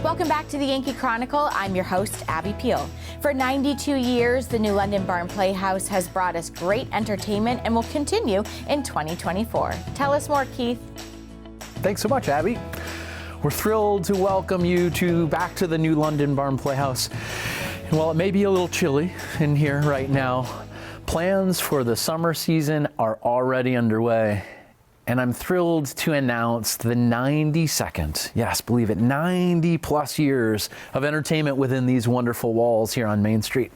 Welcome back to the Yankee Chronicle. I'm your host, Abby Peel. For 92 years, the new London Barn Playhouse has brought us great entertainment and will continue in 2024. Tell us more, Keith. Thanks so much, Abby. We're thrilled to welcome you back to the new London Barn Playhouse. And while it may be a little chilly in here right now, plans for the summer season are already underway. And I'm thrilled to announce the 92nd, yes, believe it, 90 plus years of entertainment within these wonderful walls here on Main Street.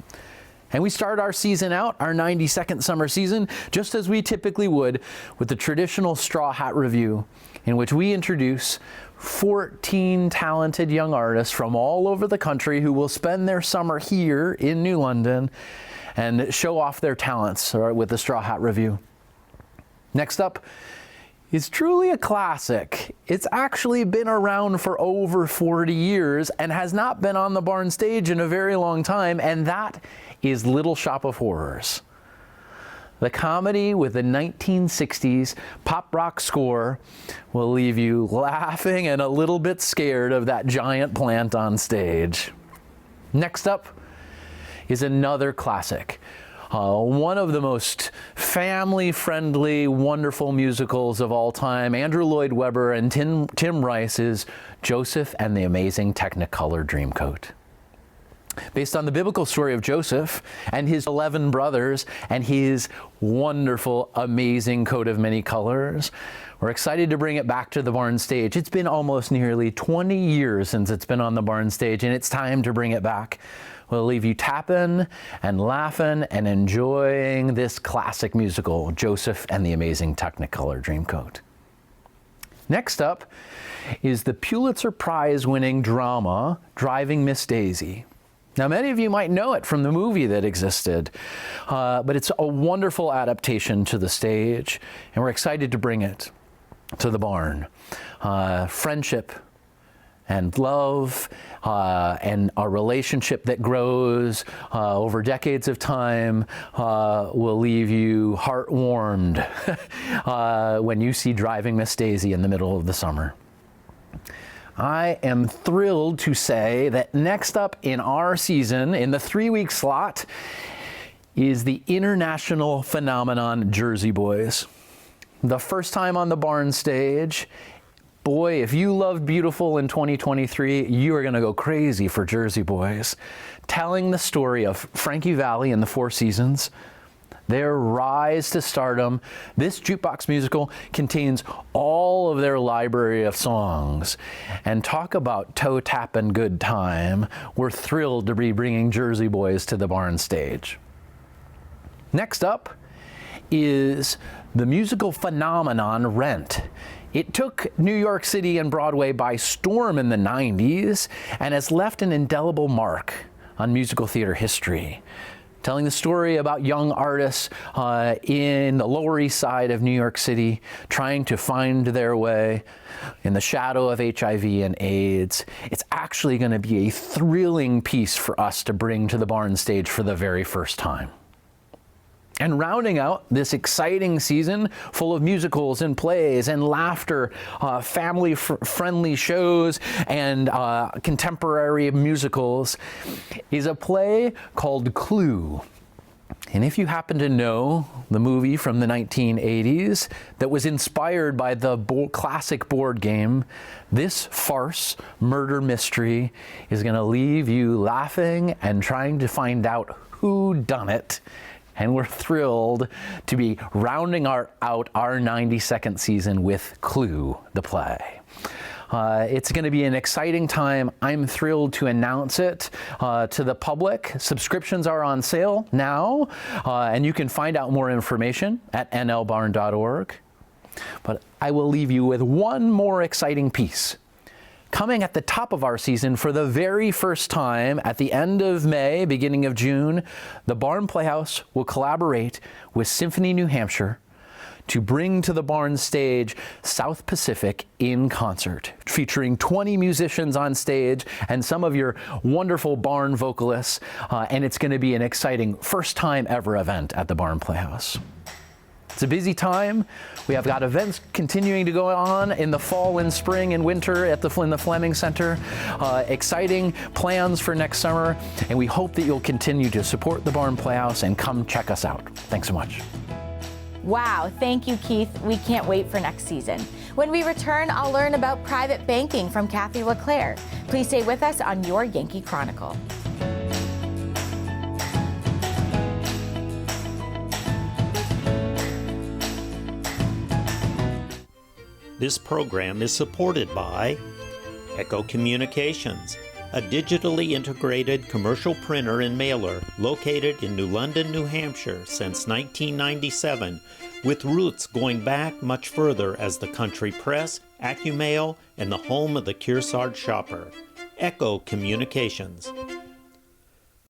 And we start our season out, our 92nd summer season, just as we typically would, with the traditional Straw Hat Review, in which we introduce 14 talented young artists from all over the country who will spend their summer here in New London and show off their talents with the Straw Hat Review. Next up is truly a classic. It's actually been around for over 40 years and has not been on the Barn stage in a very long time, and that is Little Shop of Horrors. The comedy with the 1960s pop rock score will leave you laughing and a little bit scared of that giant plant on stage. Next up is another classic. One of the most family-friendly, wonderful musicals of all time. Andrew Lloyd Webber and Tim Rice's Joseph and the Amazing Technicolor Dreamcoat. Based on the biblical story of Joseph and his 11 brothers and his wonderful, amazing coat of many colors, we're excited to bring it back to the Barn stage. It's been almost nearly 20 years since it's been on the Barn stage, and it's time to bring it back. We'll leave you tapping and laughing and enjoying this classic musical, Joseph and the Amazing Technicolor Dreamcoat. Next up is the Pulitzer Prize-winning drama, Driving Miss Daisy. Now, many of you might know it from the movie that existed, but it's a wonderful adaptation to the stage, and we're excited to bring it to the Barn. Friendship and love and a relationship that grows over decades of time will leave you heart-warmed when you see Driving Miss Daisy in the middle of the summer. I am thrilled to say that next up in our season, in the 3-week slot, is the international phenomenon Jersey Boys. The first time on the Barn stage. Boy, if you loved Beautiful in 2023, you are going to go crazy for Jersey Boys. Telling the story of Frankie Valli and the Four Seasons, their rise to stardom. This jukebox musical contains all of their library of songs. And talk about toe-tapping good time. We're thrilled to be bringing Jersey Boys to the Barn stage. Next up is the musical phenomenon Rent. It took New York City and Broadway by storm in the 90s and has left an indelible mark on musical theater history, telling the story about young artists in the Lower East Side of New York City trying to find their way in the shadow of HIV and AIDS. It's actually going to be a thrilling piece for us to bring to the Barn stage for the very first time. And rounding out this exciting season full of musicals and plays and laughter, family-friendly shows and contemporary musicals is a play called Clue. And if you happen to know the movie from the 1980s that was inspired by the classic board game, this farce murder mystery is going to leave you laughing and trying to find out who done it. And we're thrilled to be rounding out our 92nd season with Clue, the play. It's going to be an exciting time. I'm thrilled to announce it to the public. Subscriptions are on sale now, and you can find out more information at nlbarn.org. But I will leave you with one more exciting piece. Coming at the top of our season for the very first time at the end of May, beginning of June, the Barn Playhouse will collaborate with Symphony New Hampshire to bring to the Barn stage South Pacific in concert, featuring 20 musicians on stage and some of your wonderful Barn vocalists, and it's going to be an exciting first time ever event at the Barn Playhouse. It's a busy time. We have got events continuing to go on in the fall and spring and winter in the Fleming Center. Exciting plans for next summer, and we hope that you'll continue to support the Barn Playhouse and come check us out. Thanks so much. Wow, thank you, Keith. We can't wait for next season. When we return, I'll learn about private banking from Kathy LeClaire. Please stay with us on your Yankee Chronicle. This program is supported by Echo Communications, a digitally integrated commercial printer and mailer located in New London, New Hampshire since 1997, with roots going back much further as the country press, AccuMail, and the home of the Kearsarge shopper. Echo Communications.